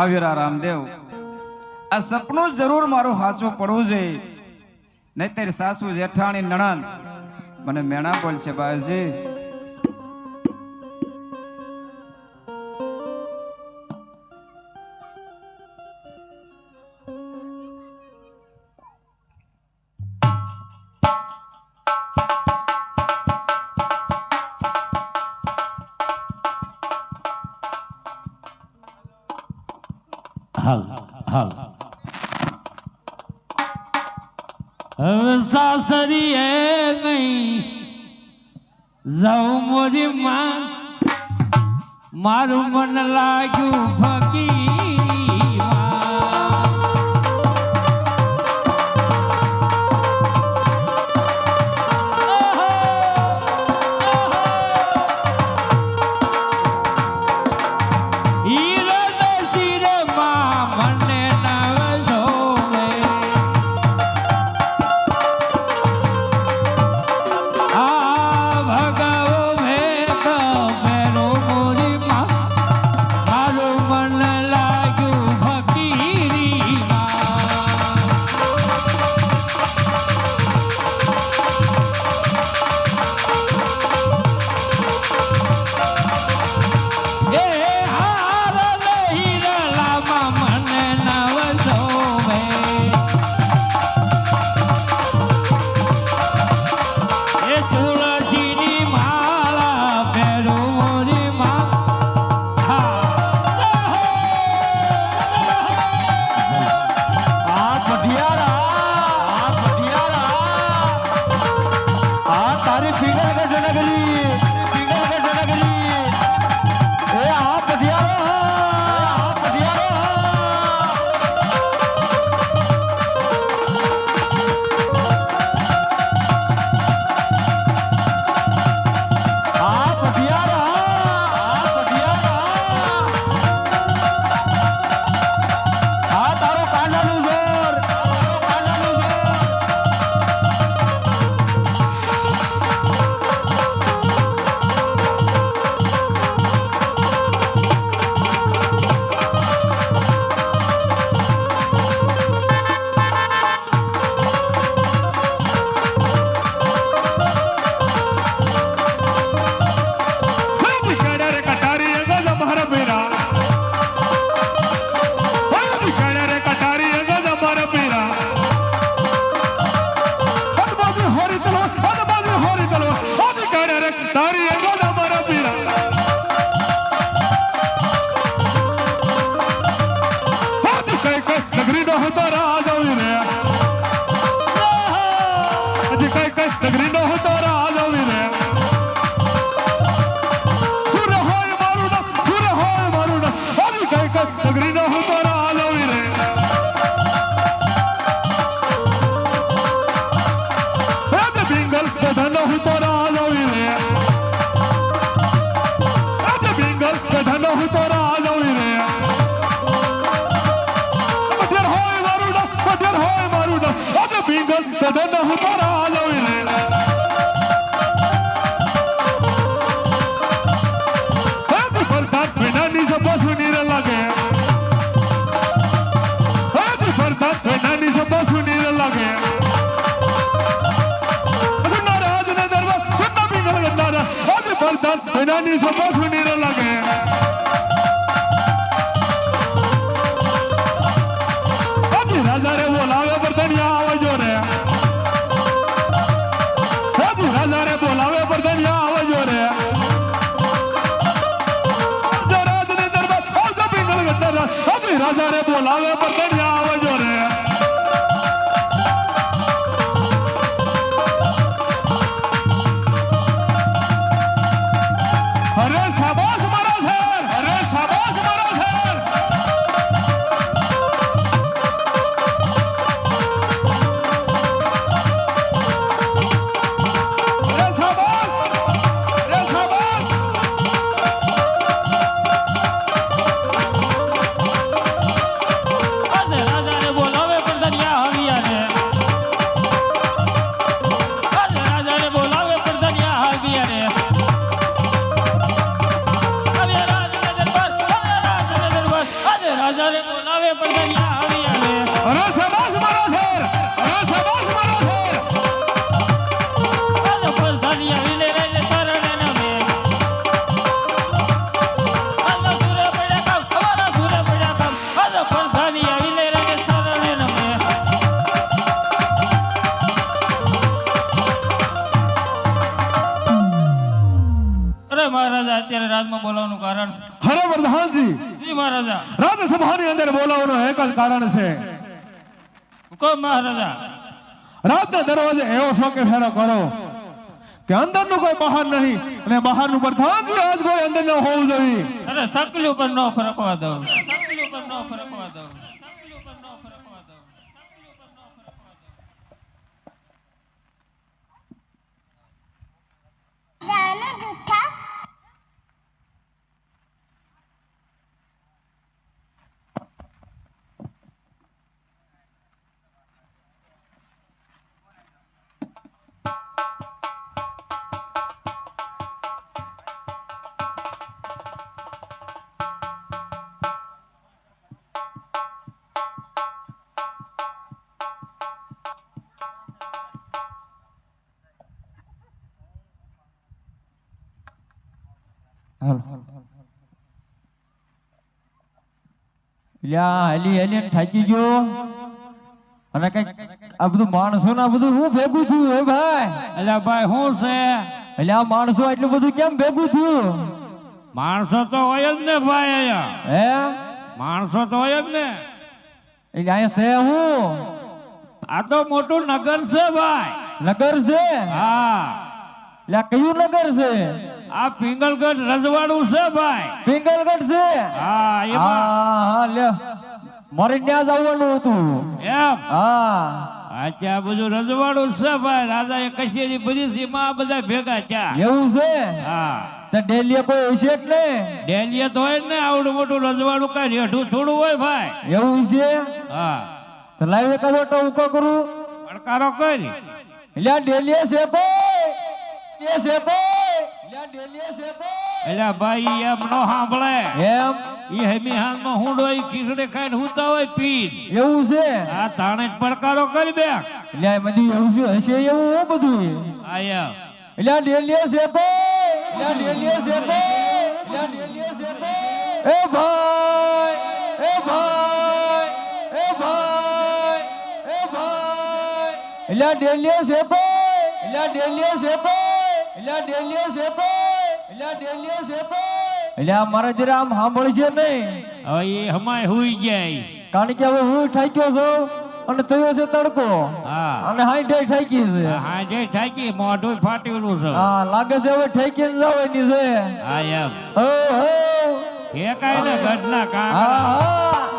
આવીરા રામદેવ આ સપનું જરૂર મારું હાચું પડવું જોઈએ, નહીં તારી સાસુ જેઠાણી નણંદ મને મેણા બોલશે બાજી. હાલ હાલ હવે સાસરી એ નહીં જાઉં મોરી માં, મારું મન લાગ્યું ફકીરીમાં. રાજમાં બોલાવવાનું કારણ? હરે પ્રધાનજી, જી મહારાજા. રાજસભાની અંદર બોલાવવાનું એક જ કારણ છે. હુકમ મહારાજા. રાજના દરવાજે એવો શોકે ફેરો કરો કે અંદરનું કોઈ બહાર નહીં અને બહારનું પ્રધાનજી આજ કોઈ અંદર ન હોવું જોઈએ. અરે સકલી ઉપર ન ફરકવા દઉં. સકલી ઉપર ન ફરકવા દઉં. સકલી ઉપર ન ફરકવા દઉં. હાલી હાલી થાકી ગયો અને કઈક આ બધું માણસો ના બધું હું ભેગું થયું હે ભાઈ? અલ્યા ભાઈ શું છે? એટલે આ માણસો આટલું બધું કેમ ભેગું થયું? માણસો તો હોય જ ને ભાઈ અહીંયા. હે માણસો તો હોય જ ને. એટલે અહીંયા છે હું? આ તો મોટું નગર છે ભાઈ. નગર છે? હા. એટલે આ કયું નગર છે? આ પિંગલગઢ રજવાડું છે ભાઈ. પિંગલગઢ છે? હા એમાં. હા લે મારે ત્યાં જ આવવાનું હતું. એમ? હા આ બધું રજવાડું છે ભાઈ. રાજા એ કચેરી ભરી છે એમાં આ બધા ભેગા થયા. એવું છે? હા. તો ડેલીએ કોઈ હશે જ ને? ડેલીએ તો હોય જ ને. આવડું મોટું રજવાડું કઈ રેઠું થોડું હોય ભાઈ. એવું છે? હા. તો લાવી કરો તો હું કરું. પડકારો કરી. એટલે ડેલીએ છે ભાઈ. એ છે ભાઈ. એટલે ડેલીએ છે ભાઈ. એટલે ભાઈ એમ નો સાંભળે. એમ ઈ હેમી હાલમાં હુંડો ઈ ખીચડે ખાઈને હુતા હોય પીન. એવું છે? આ તાણે જ પડકારો કરી બે. એટલે આ બધું એવું છે હશે એવું હો બધું. આ એમ. એટલે ડેલીએ છે ભાઈ. એટલે ડેલીએ છે ભાઈ. એટલે ડેલીએ છે ભાઈ. એ ભાઈ. એ ભાઈ. એ ભાઈ. એ ભાઈ. એટલે ડેલીએ છે ભાઈ. એટલે ડેલીએ છે ભાઈ. એટલે ડેલીએ છે ભાઈ. એટલે ડેલીએ છે ભાઈ. એટલે આ મારા જરા આમ સાંભળશે નહીં. હવે એ હમાય હુઈ જાય. કારણ કે હવે હું ઠાક્યો છું અને થયો છે તડકો. હા. અને હાઈ ઠાકી છે. હા જે ઠાકી મોઢું ફાટેલું છે. હા લાગે છે હવે ઠાકીને જવાની છે. હા એમ. હો હો. એ કાઈ ને ગઢના હા કાંકરા. હા.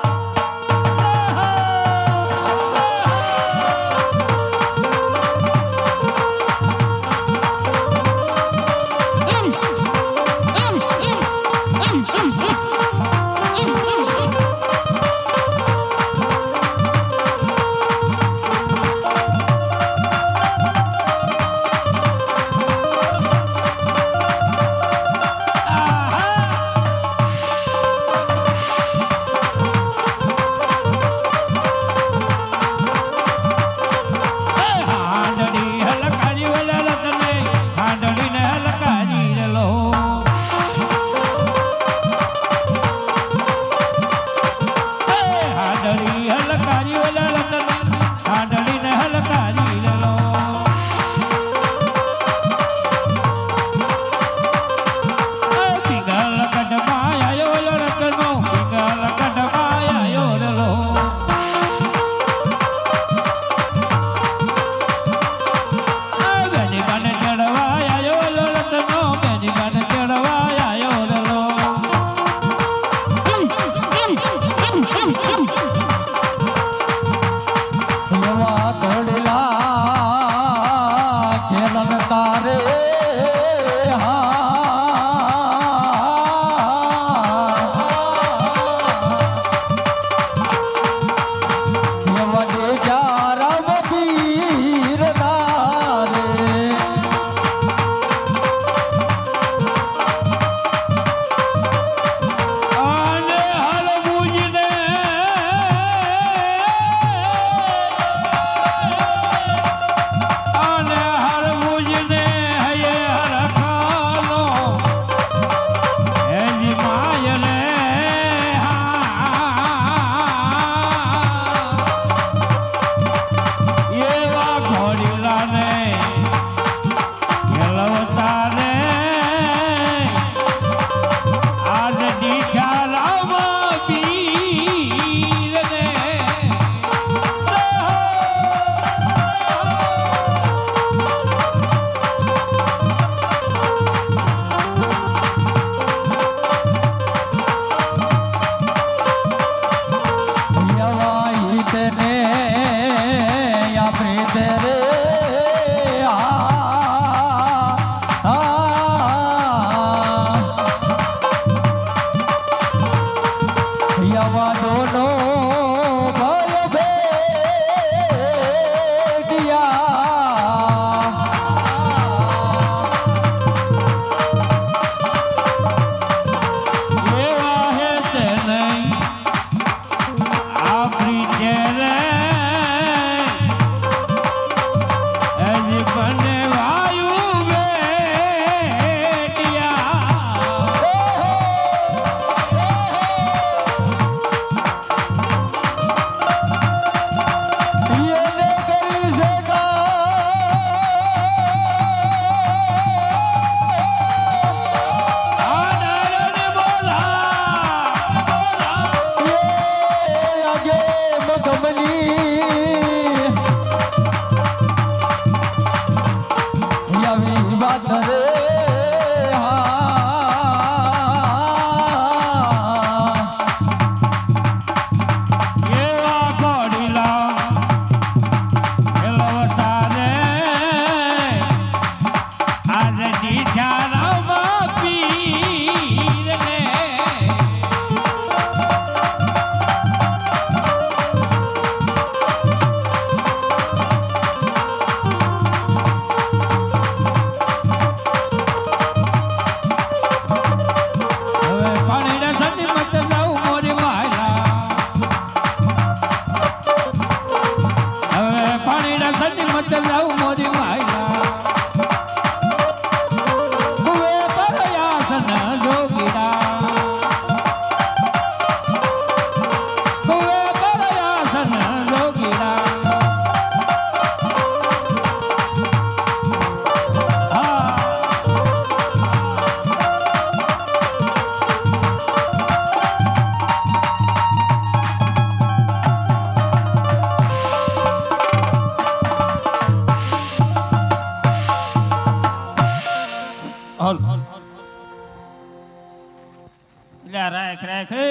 લ્યા રાખ રાખ એ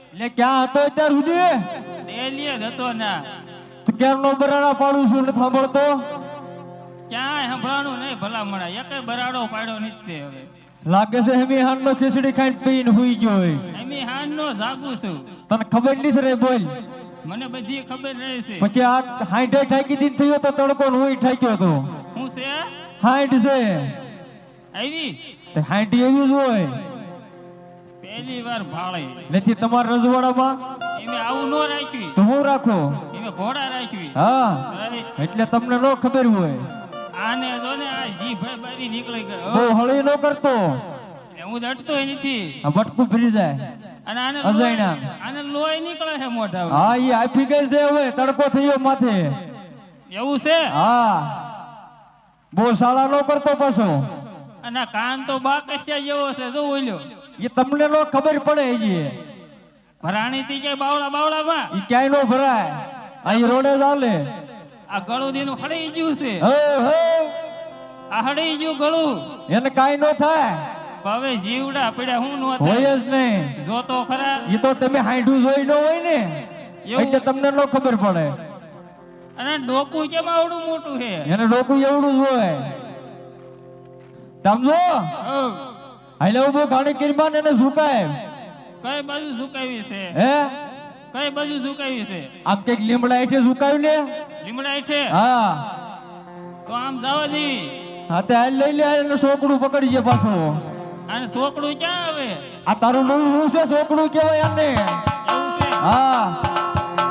એટલે ક્યાં હતો અત્યાર સુધી ડેલીએ જ હતો ના તું કેમ નો બરાડા પાડું છું ને સાંભળતો ક્યાંય સંભળાણું નહીં ભલામણા એકે બરાડો પાડ્યો નથી તે હવે લાગે છે હેમી હાન નો ખીચડી ખાઈને પીને હુઈ ગયો હોય એમી હાન નો જાગું છું તને ખબર નથી રે બોલ મને બધી ખબર રહે છે પછી આ હાઈઠે ઠાકી દીન થયો તો તડકો ને હુઈ ઠાક્યો તો હું છે હાઈઠ છે આવી તે હાઈઠ એવી જ હોય પહેલી વાર ભાળે નથી તમારા રજવાડામાં એમે આવું ન રાખ્યું તો હું રાખો એમે ઘોડા રાખ્યું હા અરે, એટલે તમને ન ખબર હોય આને જો ને આ જી ભાઈ બારી નીકળી ગયો બહુ હળી ન કરતો એટલે હું દટતો નથી આ બટકું ફરી જાય અને આને અજાયણા. આને લોહી નીકળે છે મોઢા હા ઈ આપી ગઈ છે હવે તડકો થયો માથે એવું છે હા બહુ શાળા ન કરતો પાછો અને આ કાન તો બાકસ્યા જેવો છે જો ઓલ્યો એ તમને ન ખબર પડે ઈ ભરાણી થી કે બાવળા બાવળામાં ઈ ક્યાંય નો ભરાય અહીં રોડે ચાલે આ ગળું દીનું હળી ગયું છે હો હો આ હળી ગયું ગળું એને કાંઈ ન થાય હવે જીવડા પડ્યા હું નો હોય થાય જ નહીં જોતો ખરા ઈ તો તમે હાંડું જોઈ ન હોય ને એવું? એટલે તમને ન ખબર પડે અને ડોકું કેમ આવડું મોટું છે એને ડોકું એવડું જ હોય સમજો હઉ. હાલે ઉભો ઘાણી કિરમાન એને ઝુકાય કઈ બાજુ ઝુકાવી છે હે કઈ બાજુ ઝુકાવી છે આમ કઈક લીમડા હેઠે ઝુકાયું ને લીમડા છે હા તો આમ જવા દી હા તે હાલ લઈ લે એને છોકડું પકડી જાય પાછો અને છોકડું ક્યાં આવે આ તારું નું શું છે છોકડું કેવાય આને એવું છે હા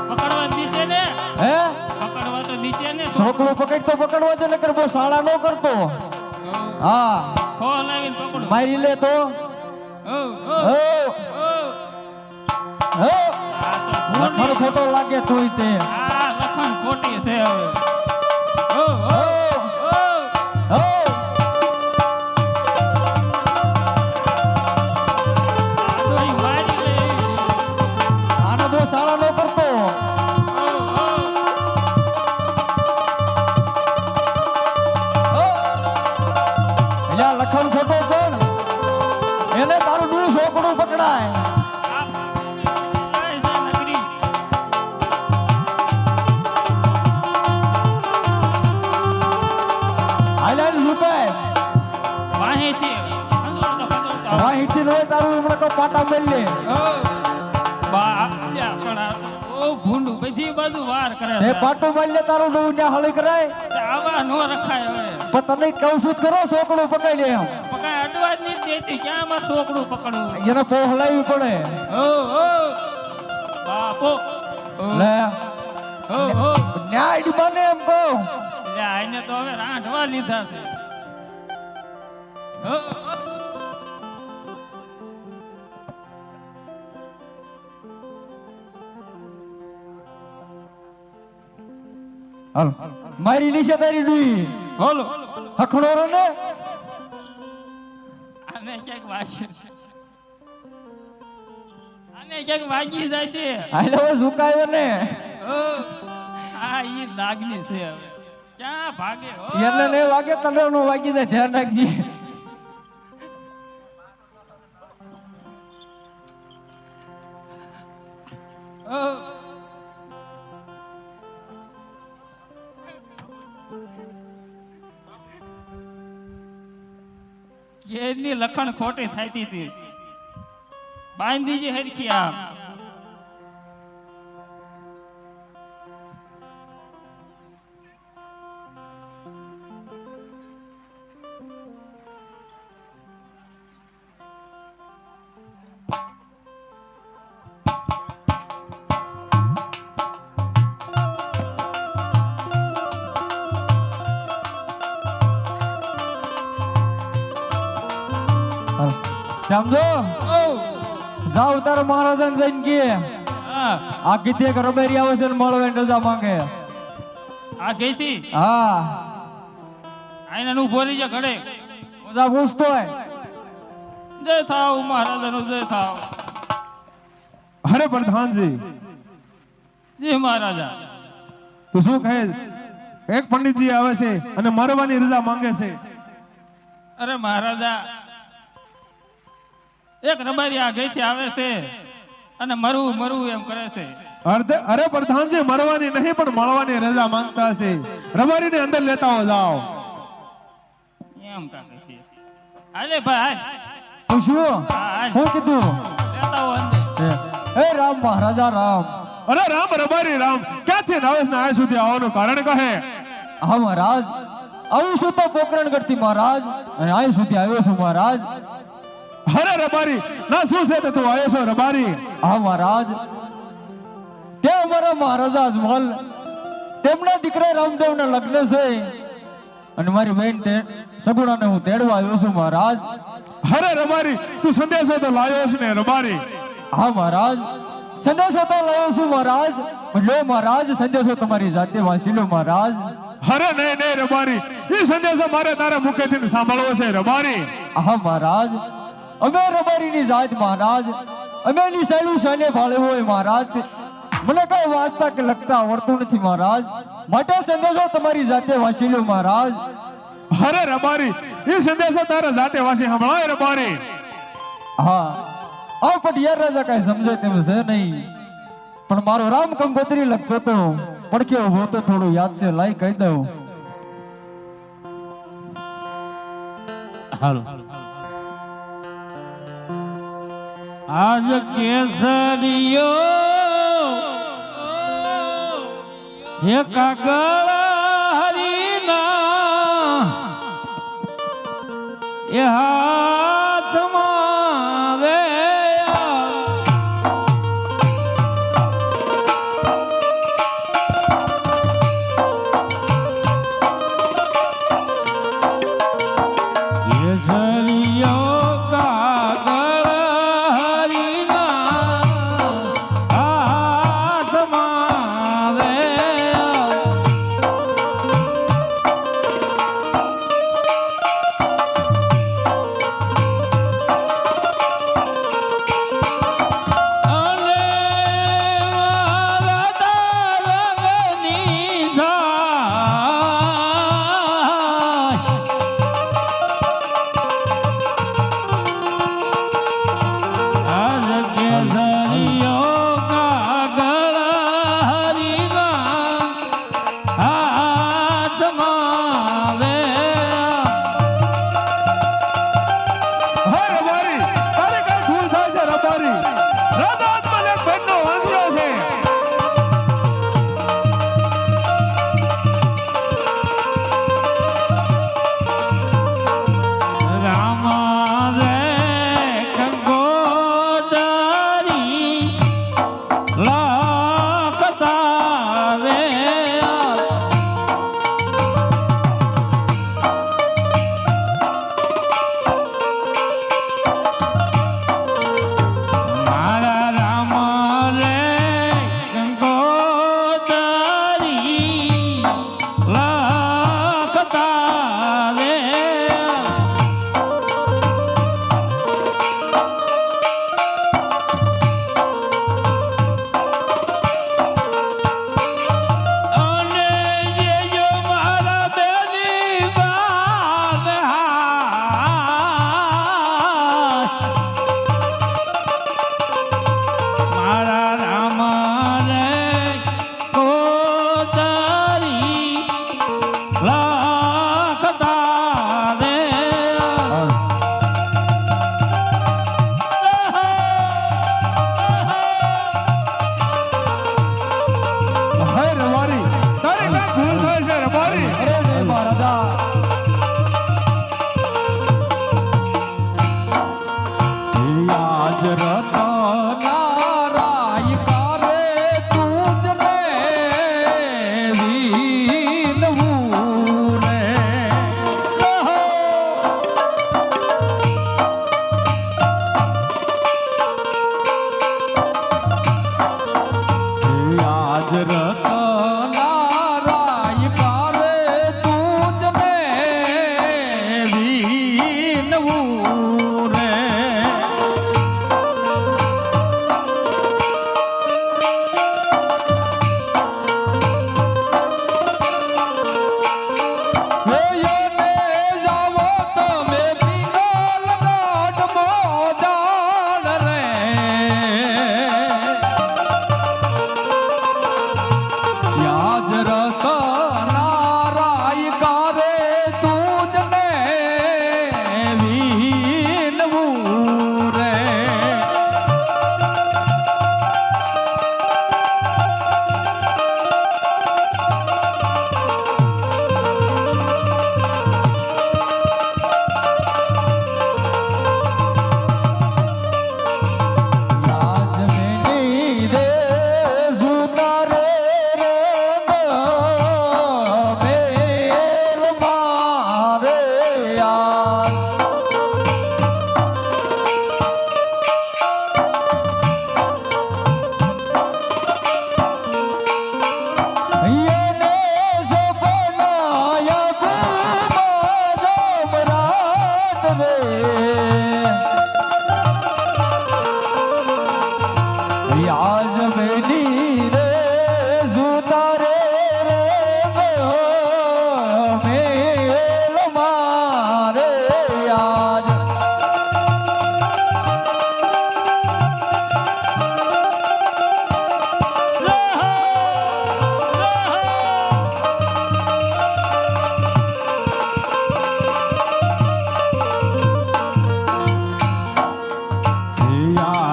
પકડવા દિશે ને હે પકડવા તો દિશે ને છોકડું પકડતો પકડવા દે નકર બહુ શાળા નો કરતો હા ખો લાવીને પકડો મારી લે તો ઓ ઓ હો ઓ હો આ તો લખણ ખોટી- ખોટો લાગે તોય તે આ લખણ ખોટી છે હવે ઓ ઓ ઓ હો આ તો ઈ મારી લે આને બહુ શાળા નો કરતો ઓ ઓ હો એટલે આ લખણ ખોટો કોણ એને તારું નું છોકડું પકડાય આ કાંઈ છે નકરી હાલે હાલે ઝુકાય વાહીથી ખંજોળતો વાહીથી નો તારું હમણાં તો પાટા મેલ લે ઓ બા આલ્યા પણ આ તો ઓ ભૂંડું બધી બાજુ વાર કરે એ છે પાટું મેલ લે તારું નું ને હળી કરાય આવા નો રખાય હવે પણ તને કહું છું તો કરો છોકડું પકડી લે એમ પકાય અડવા જ નહીં દેતી ક્યાં મારે છોકરું પકડવું એને પહોળાવી પડે ઓ ઓ બાપો ઓ લે ઓ ઓ ન્યાય બને એમ કહું લે આઈને તો હવે રાંધવા લીધા છે ઓ, ઓ. હાલ મારી નીચે તારી ડુઈ બોલો હખણો રો ને આને ક્યાંક વાગ્યું આને ક્યાંક વાગી જશે હાલે હવે ઝુકાયો ને ઓ આ ઈ લાગણી છે હવે ક્યાં ભાગે હો એને ને વાગે તને નો વાગી જાય ધ્યાન રાખજે ઓ કેની લખણ ખોટી થાતી હતી બાંધી જે હરખી આમ હાલ. સમજો ઓ જાવ તારા મહારાજન જઈને કે હા આ કીધે કે રબેરી આવે છે ને મળવે ને રજા માંગે આ ગઈથી હા આઈને નું ભોરી જે ઘડે મજા પૂછતો હોય જય થાવ મહારાજાનું જય થાવ અરે પ્રધાનજી જય મહારાજા તું શું કહે છે? એક પંડિતજી આવે છે અને મરવાની રજા માંગે છે અરે મહારાજા એક રબારી આ ગઈથી આવે છે અને મરવું મરવું એમ કરે છે. અરે પ્રધાનજી મરવાની નહીં પણ મળવાની રજા માંગતા છે. રબારીને અંદર લેતા હો જાઓ. એમ કાકે છે. હાલે ભાઈ હાલ. પૂછ્યું હાલ. શું કીધું? લેતા હો અંદર. એ રામ મહારાજા રામ. અરે રામ રબારી રામ, ક્યાંથી નવેશ ને આ સુધી આવવાનું કારણ કહે? હા મહારાજ, આવું છું તો પોકરણગઢથી મહારાજ, અને અહીં સુધી આવ્યો છું મહારાજ. અરે રબારી ના શું છે તે તું આવ્યો છો રબારી? હા મહારાજ, તે અમારા મહારાજા અજમલ તેમના દીકરા રામદેવના લગ્ન છે અને મારી બહેન તે સગુણાને હું તેડવા આવ્યો છું મહારાજ. અરે રબારી તું સંદેશો તો લાવ્યો છે ને રબારી? હા મહારાજ, સંદેશો તો લાવ્યો છું મહારાજ. લો મહારાજ, સંદેશો તમારી જાતે વાંચી લો મહારાજ. અરે નહીં નહીં રબારી, એ સંદેશો મારે તારા મુખેથી સાંભળવો છે રબારી. હા મહારાજ, અમે રબારીની જાત મહારાજ, અમે નિશાળું શાને ભાળે હોય મહારાજ. મને કઈ વાંચતા કે લખતા આવડતું નથી મહારાજ, માટે સંદેશો તમારી જાતે વાંચી લો મહારાજ. અરે રબારી, એ સંદેશો તારા જાતે વાસી સંભળાય રબારી. હા આ પટિયાર રાજા કઈ સમજે તેમ છે નહીં, પણ મારો રામ કંકોત્રી લખતો તો પડકે ઉભો તો થોડું યાદ છે, લાઈ કહી દઉં. હાલો. આજ કેસરીયો હે કાગળ હરીના એ હાથમાં રે કેસરીયો કાગળ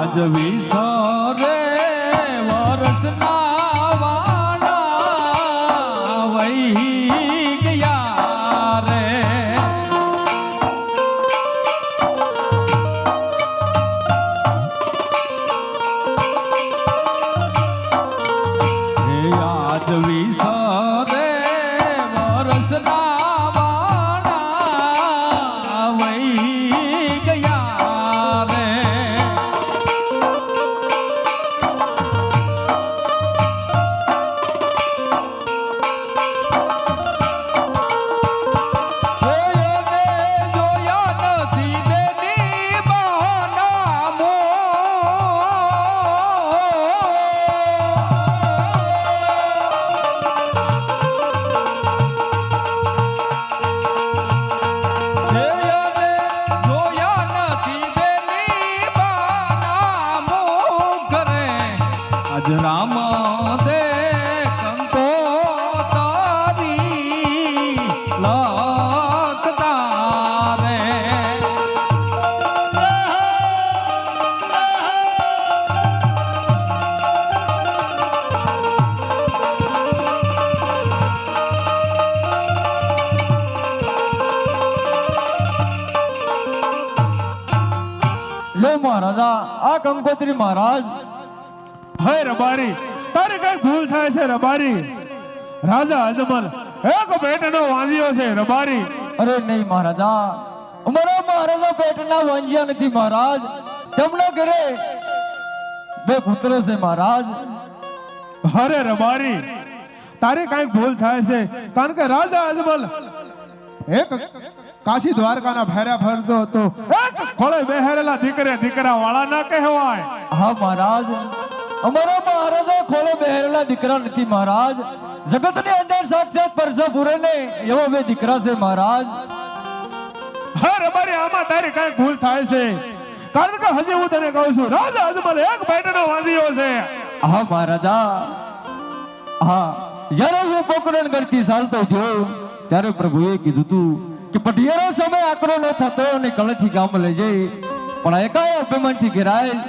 આજ વિસરે વર્ષના વાણા વહી ગયા રે હે આજ વિસરે વર્ષના વાણા વહી ગયા રે રામ દે કંકો તારી લખતા રે લો મહારાજા આ કંકોત્રી મહારાજ હે રબારી તારી કઈ ભૂલ થાય છે રબારી રાજા અજમલ એક બેટનો વાંધ્યો છે રબારી અરે નહીં મહારાજા અમારા મહારાજા પેટના વાંજ્યા નથી મહારાજ તેમના ઘરે બે પુત્ર છે મહારાજ અરે રબારી તારી કઈ ભૂલ થાય છે કારણ કે રાજા અજમલ એક કાશી દ્વારકાના ફેરા ફરતો હતો એક ખોળે બેહેરેલા દીકરા વાળા ના કહેવાય હા મહારાજ અમારા મહારાજા ખોળે બેહેરેલા દીકરા નથી મહારાજ જગતની અંદર સાક્ષાત પરસાપુરે ને એવો બે દીકરા છે મહારાજ હા રબારી આમાં તારી કઈ ભૂલ થાય છે કારણ કે હજી હું તને કહું છું રાજા અજમલ એક બેટનો વાંધ્યો છે હા મહારાજા હા જ્યારે હું પોકરણ કરતી ચાલતો થયો ત્યારે પ્રભુએ કીધું તું કે પટિયારો સમય આકરો ન થતો અને કળથી ગામ લઈ જઈ પણ એકાએ અભિમાનથી ઘેરાયેલ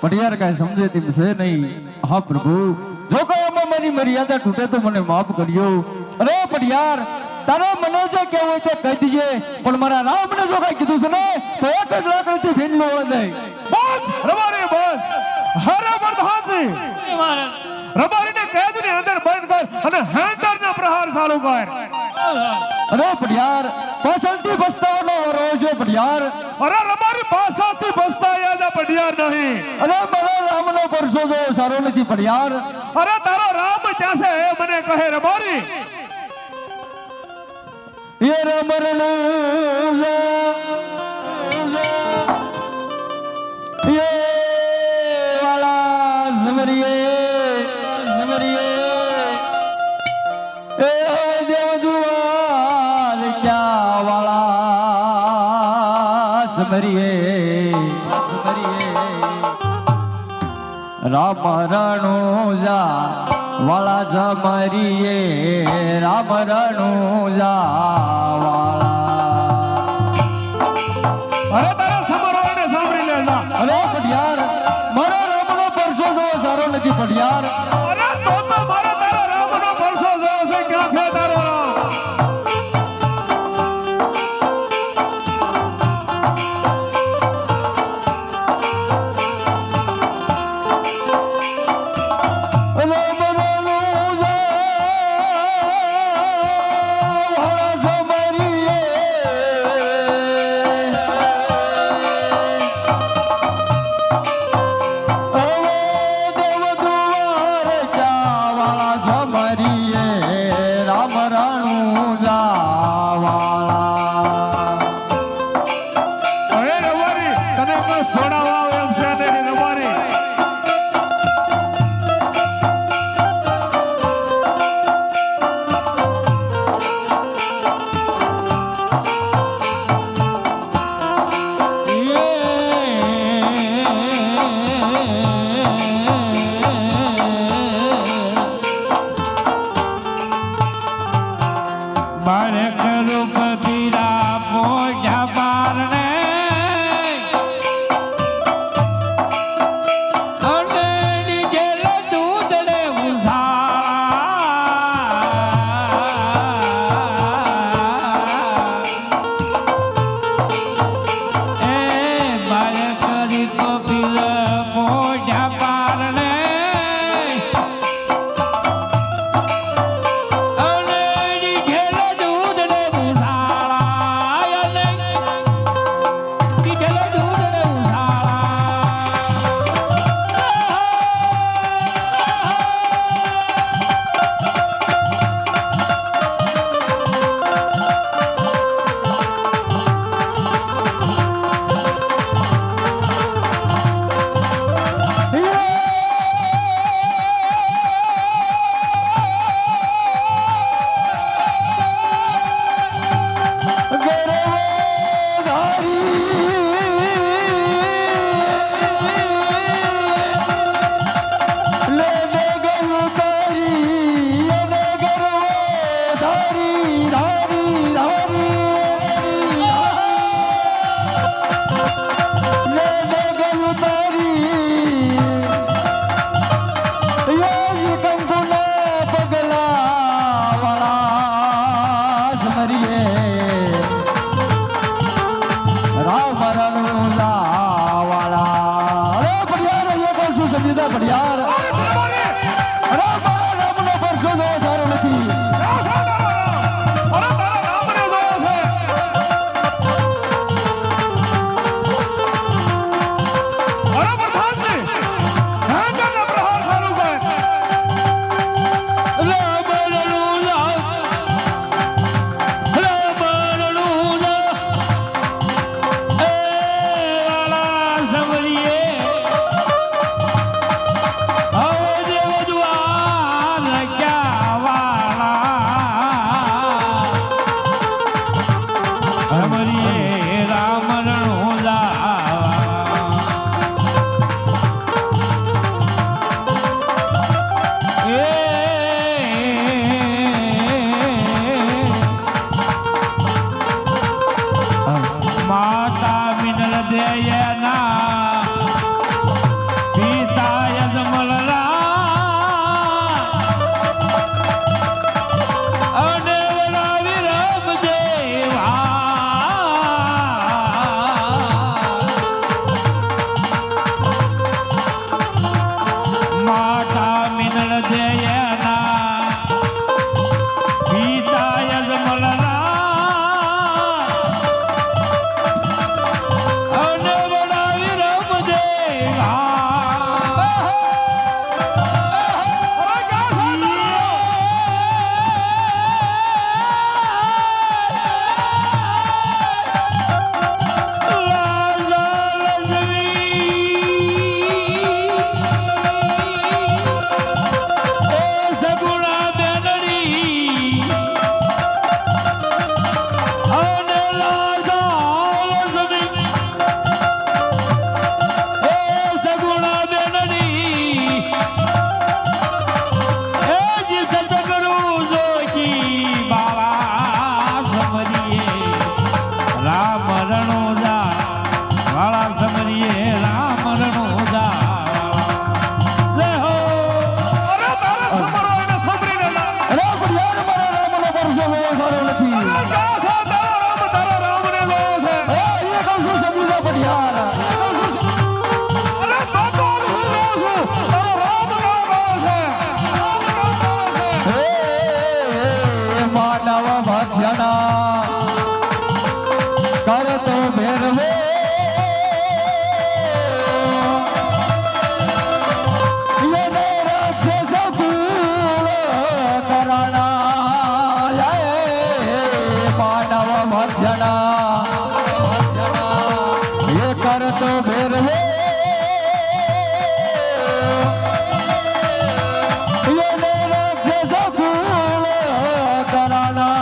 પટિયાર કાંઈ સમજે તેમ છે નહીં હા પ્રભુ જો કોઈ આમાં મારી મર્યાદા તૂટે તો મને માફ કર્યો અરે પટિયાર તારે મને જે કહેવું હોય તે કહી દીજે પણ મારા રામને જો કઈ કીધું છે ને તો એક જ લાકડીથી ભીંડલું હોય નહીં બસ રબારી બસ હરે પ્રધાનજી મહારાજ રબારીને કેદની અંદર બંધ કર અને હેન્ડરના પ્રહાર ચાલુ કર અરે પટિયાર પાછળથી બસ્તાવાનો રોજો પટિયાર અરે રબારી પાછળથી બસતા યાદ પડિયાર નહીં અરે મારા રામનો પરસો જો સારો નથી પટિયાર અરે તારો રામ ક્યાં છે એ મને કહે રબારી એ રમરલું એ વાલા સમરીએ એ દેવજુવાલ ક્યાં વાળા સમરીએ રામ રણુજા વાળા સમરીએ રામ રણુજા વાળા અરે તારા સમરવાને સાંભળી લેજા અરે પટિયાર મારો રામનો પરસો જો સારો નથી પટિયાર અરે તો મારા તારા રામનો પરસો જોયો છે ક્યાં છે તારો રામ સમજીતા ભડિયાર અરે મારા રામનો પરસો જો સારો નથી કરતો ભેરવે યને રાક્ષસ કુળ કરાણા માનવ મધ્યના એ કરતો ભેરવે યને રાક્ષસ કુળ કરાણા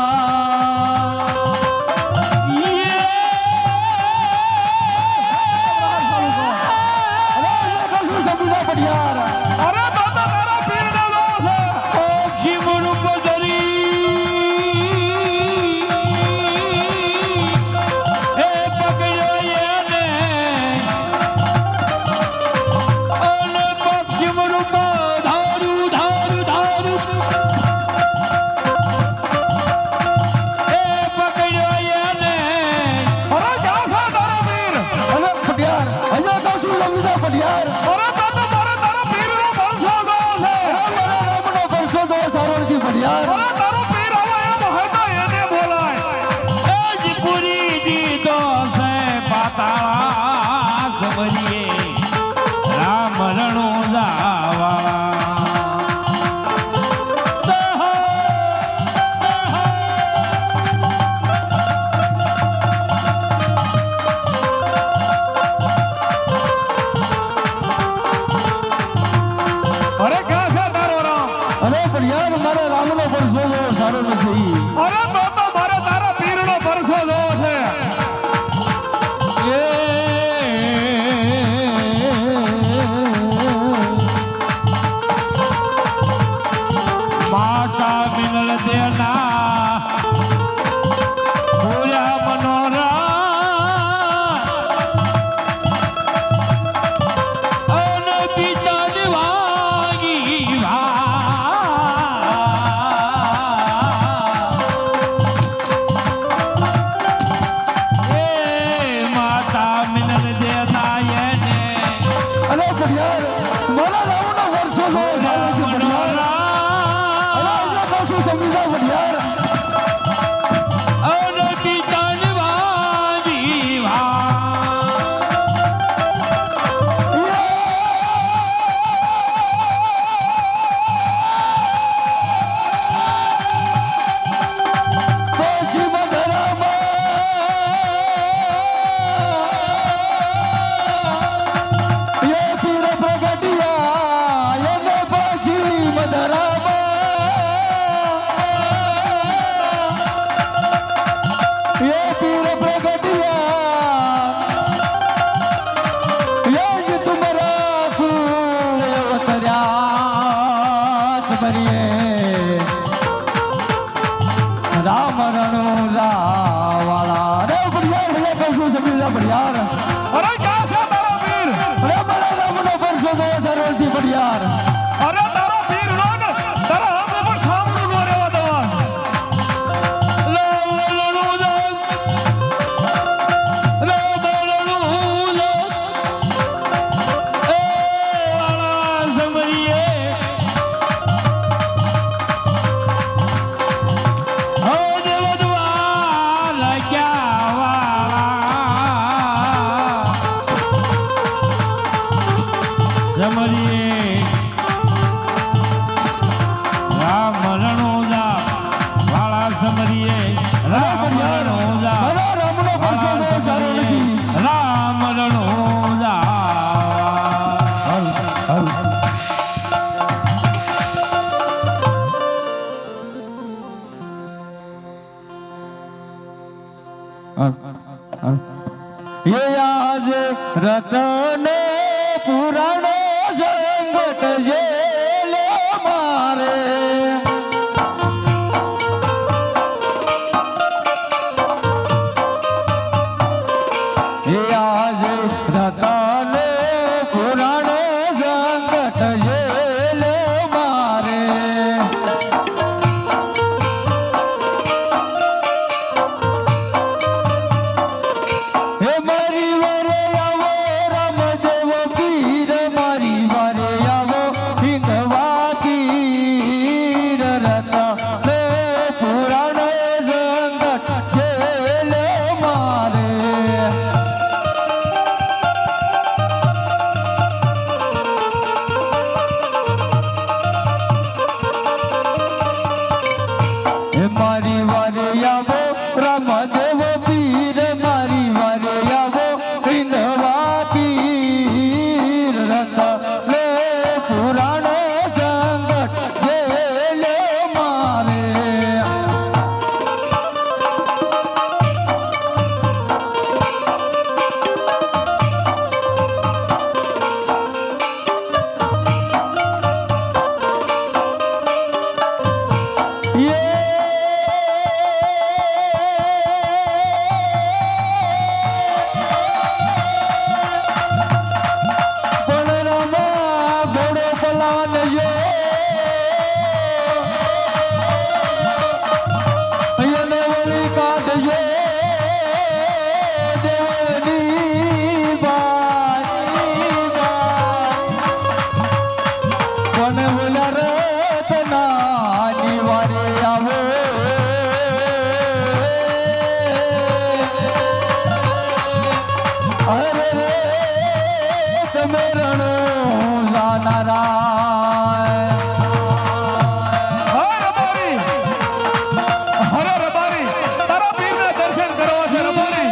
Hello, મારા રામનો વર્ષો નો રામનો રામ સમજા વડિયાર અરબી તાનવાદી વા પશ્ચિમ ધરામાં એ પીર પ્રગટિયા એને પશ્ચિમ ધરામાં એ પીર પ્રગટિયા યજ તુમરા ફૂલ અવતર્યા બરીએ રામ રણો વાળા રે બળિયાર રે કશું સમજા બળિયાર અરે ક્યાં છે તારો વીર? અરે મારા રામનો પરસો દો સરળથી બળિયાર અરે તારો વીર નો ને તારા આમ ઉપર સામનું નો રહેવા દેવા. મારા રામનો પરસો દો સરળથી રામ રણોજા ये आज रतन पुराणो संकट ये ले मारे ये आज रतन पुराणो संकट ये ले मारे हे मारी वारे आवो राम देव पीर मारी वारे आवो हिंदवा तीर रता ले पुराण संकट जेले मारे हे मारी वारे आवो राम देव पीर मारी वारे आवो हिंदवा तीर रता ले पुराण संकट जेले मारे અરે રબારી તારા વીરના દર્શન કરવા છે રબારી.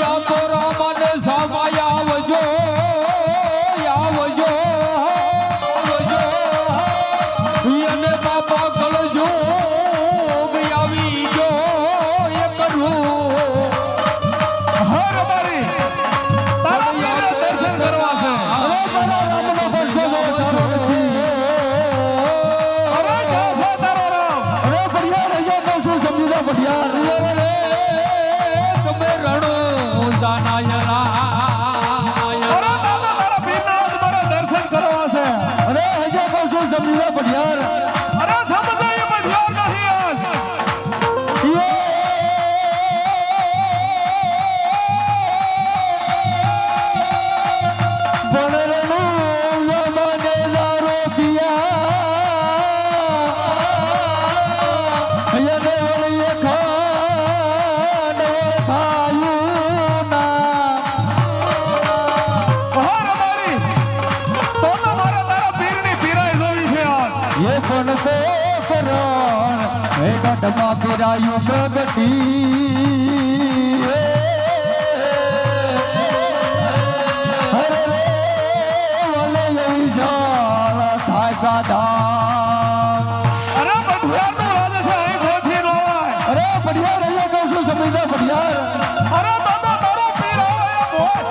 યા તો રામને સામાય આવજો આવજો આવજો યને બાપા કળજો આવી જો એ કરું ગઢમાં ફેરાયું પ્રગટી અરે રે વલે વિશાળ થાય ગાધા અરે પઢિયારનો રાજ છે અહીં ગોથી નો આય અરે પઢિયાર અહીંયા કહું છું સમજ્યા પઢિયાર અરે દાદા તારો પીર આવે બોલ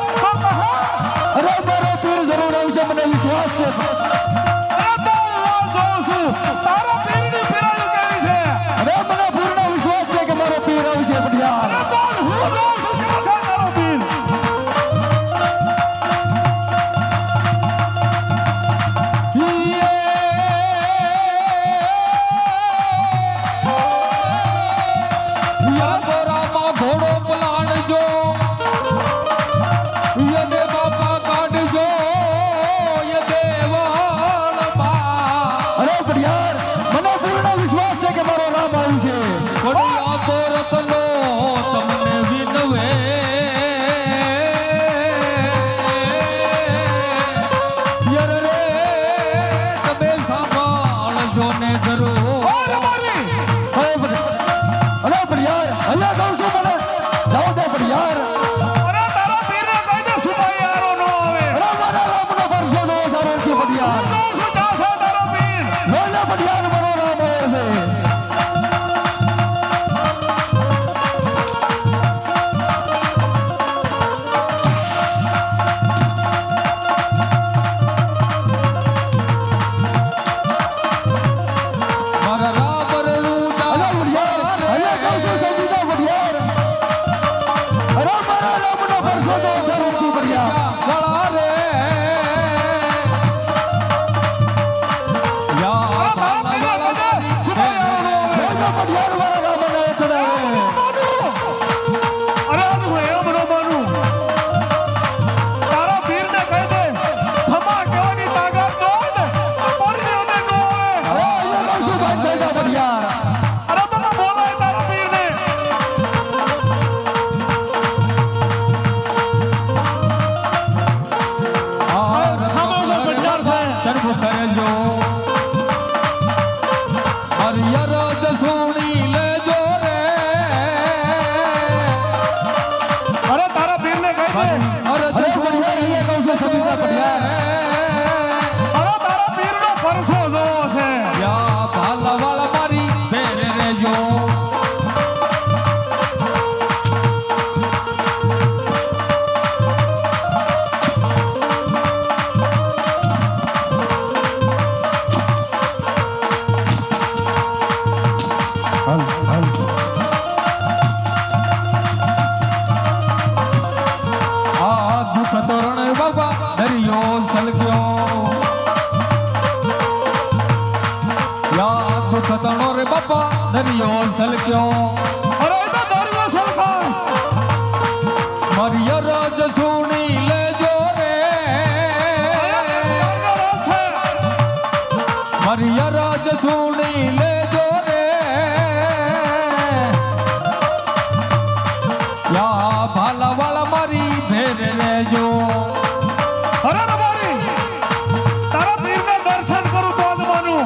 અરે મારો પીર જરૂર આવશે મને વિશ્વાસ છે અરે તો હું જોઉં છું તારો પીરની પીરાયું કેવી છે અરે મને પૂર્ણ વિશ્વાસ છે કે મારો પીર આવશે પઢિયાર અરે તો હું જોઉં છું કેવો છે તારો પીર ઘોડો પલાણજો યદે બાપા કાઢજો યદે વાળમાં અરે પઢિયાર મને પૂર્ણ વિશ્વાસ છે કે મારો રામ આવ્યું છે પઢિયા તો રતનો તમને વિનવે યર રે તમે સાંભળજો ને કરો અરે મારી અરે પઢિયાર અહીંયા કહું છું મને જાઓ દે પઢિયાર અરે તારા પીરને કહી દે સુભાઈ આરો નો આવે અરે મારા રામનો પરસો નો સારો છે પઢિયાર જોઉં છું જા છે તારો પીર લોલા પઢિયાર મારો રામ આવે છે મારા રામ રણું અરે પઢિયાર અહીંયા કહું છું સમજી પઢિયાર અરે મારા રામનો પરસો નો સારો છે પઢિયાર ગળા રે યા અરે તારા પીરને કહી દે સુભાઈ આરો નો આવે લોલા પઢિયાર મારા રામને ચડાવે અરે હું એમ ન માનું તારા પીરને કહી દે ખમા કહેવાની તાકાત ન હોય ને પરણીઓને ન હોય અરે અહીંયા કહું છું ભાઈ ભેગા પઢિયાર અરે તમે બોલાય તારા પીરને સર્વ કરજો હરિયરદ સોણી લેજો રે અરે તારા પીરને કહી દે અરે પઢિયાર અહીંયા કહું છું સમજી પઢિયાર અરે તારા પીરનો પરસો જોવો છે યા ભાલવાળ મારી ફેરે રેજો આ દુઃખ તોરણ બાબા દરિયો સલગ્યો યા દુઃખ તણો રે બાપા દરિયો સલગ્યો અરે એ તો દરિયો સરકાર મારી અરજ સુણી લેજો રે મારી અરજ સુણી લેજો રે યા ભાલાવાળા મારી ભેર રેજો અરે રબારી તારા પીરને દર્શન કરું તો જ માનું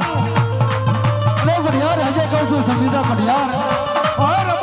અરે પઢિયાર હજે કહું છું સમજીદા પઢિયાર અરે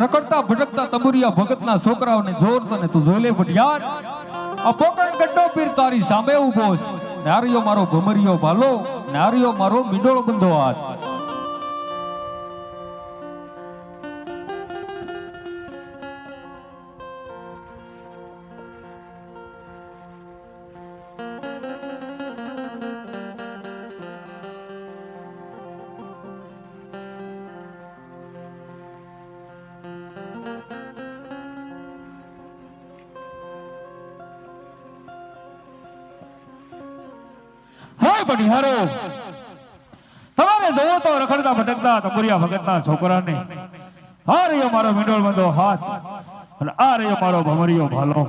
રખડતા ભટકતા તબુરિયા ભગતના છોકરાઓને જોર તને તું જોઈ લે ભટિયાર. આ પોકણ ગड्डो પીર તારી સામે ઊભો છે. નારિયો મારો ભમરિયો ભાલો, નારિયો મારો મીંડોળો બંધો હાથ. હાય બનિહારો, તમારે જોવો તો રખડતા ભટકતા તબુરિયા ભગતના છોકરાને આ રહ્યો મારો મીંડોળ બંધો હાથ અને આ રહ્યો મારો ભમરિયો ભાલો.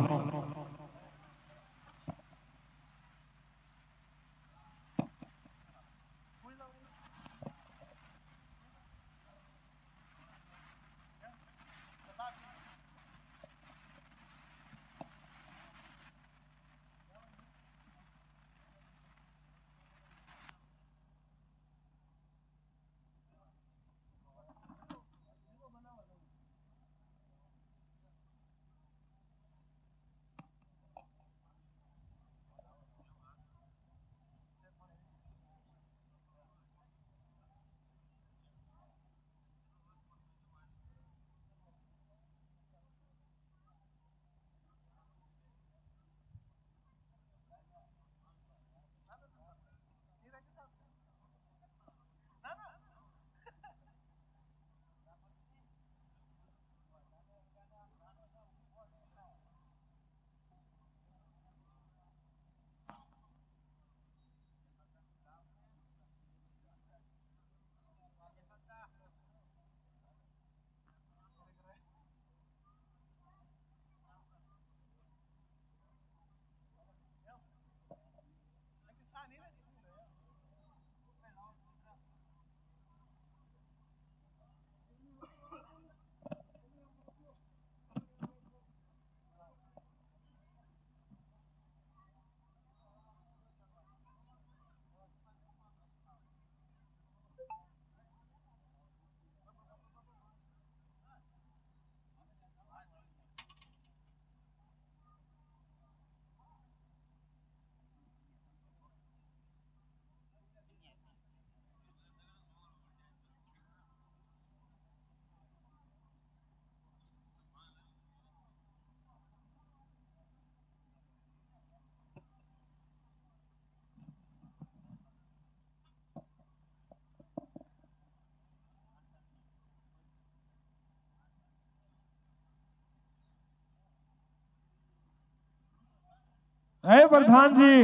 હે પ્રધાનજી,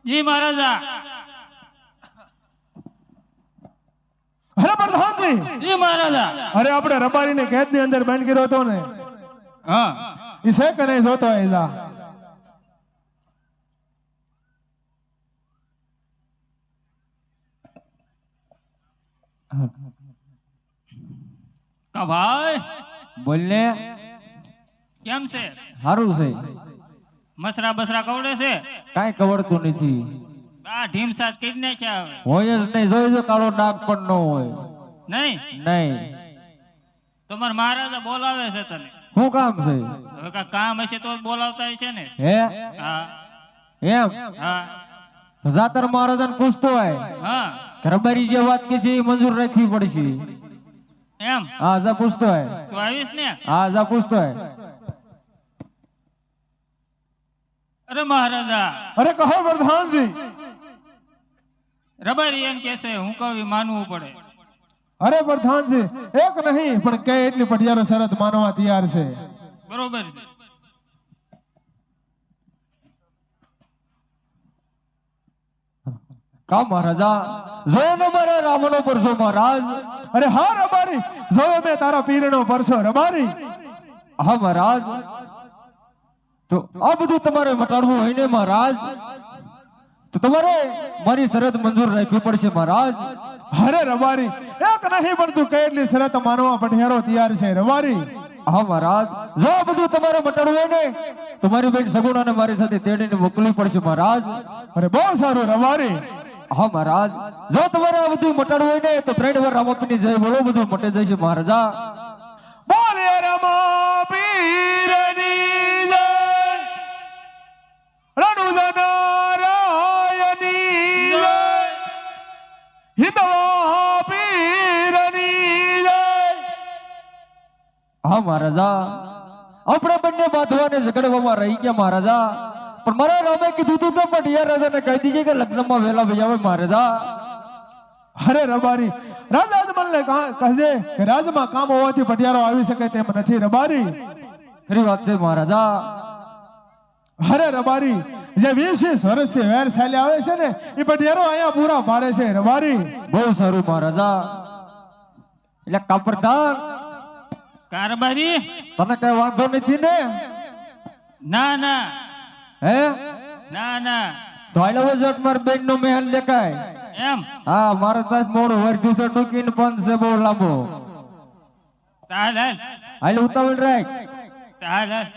જી મહારાજા. અરે પ્રધાનજી, જી મહારાજા. અરે આપણે રબારીને કેદની અંદર બંધ કર્યો હતો ને, હા ઈ છે કે નહીં જોતો એલા? કા ભાઈ બોલ ને. કેમ છે? સારું છે, મસરા બસરા કવડે છે? કાંઈ કવડતું નથી. આ ઢીમ સાત કઈ નાખ્યા હવે? હોય જ નહીં, જોઈ જો કાળો ડાઘ પણ ન હોય. નહીં નહીં. તમારા મહારાજા બોલાવે છે તને. શું કામ છે? હવે કા કામ હશે તો જ બોલાવતા હશે ને. હે હા એમ? હા જાતર મહારાજાને પૂછતો હોય હા રબારી જે વાત કે છે એ મંજૂર રાખવી પડશે. એમ? હા જા પૂછતો હોય. તું આવીશ ને? હા જા પૂછતો હોય. અરે મહારાજા, અરે કહો પ્રધાનજી. રબારી એમ કે છે, હું કહું એ માનવું પડે. અરે પ્રધાનજી, એક નહીં પણ કે એટલી પટિયારો શરત માનવા તૈયાર છે. બરોબર છે. કા મહારાજા, જો ને મારે રામનો પરસો મહારાજ. અરે હા રબારી, જોયો મેં તારા પીરનો પરસો રબારી. હા મહારાજ, તો આ બધું તમારે મટાડવું હોય ને મહારાજ, તો તમારે મારી શરત મંજૂર રાખવી પડશે મહારાજ. અરે રબારી, એક નહીં પણ તું કે એટલી શરત માનવા પટિયારો તૈયાર છે રબારી. હા મહારાજ, જો આ બધું તમારે મટાડવું હોય ને તો મારી બેન સગુણાને મારી સાથે તેડીને મોકલવી પડશે મહારાજ. અરે બહુ સારું રબારી. હા મહારાજ, જો તમારે આ બધું મટાડવું હોય ને તો 3 વાર રામાપીરની જય બોલો, બધું મટી જશે મહારાજા. બોલે રમા પીરની જય, રણુજનારાયણની જય, હિતવા પીરની જય. હા મહારાજા, આપણે બંને બાંધવાને ઝઘડવામાં રહી ગયા મહારાજા, પણ મારા રામે કીધું તું તો પટિયા રાજાને કહી દીજે કે લગ્નમાં વહેલા ભજાવે મહારાજા. અરે રબારી, રાજા અજમલને કહેજે કે રાજમાં કામ હોવાથી પટિયારો આવી શકે તેમ નથી રબારી. ખરી વાત છે મહારાજા. અરે રબારી, જે 20 વર્ષથી વેર ચાલ્યા આવે છે ને એ પટિયારો અહીંયા પૂરા પાડે છે રબારી. બહુ સારું મહારાજા. એટલે કાપરદાર, કારબારી તને કઈ વાંધો નથી ને? ના ના હે ના ના તો આલો વજટ માર બેન નો મહેલ દેખાય. એમ હા, મારો તાસ મોડું વર્ગ્યું છે, ટૂંકીને પણ છે બહુ લાંબો. હાલ હાલ હાલ ઉતાવળ રાખ. હાલ હાલ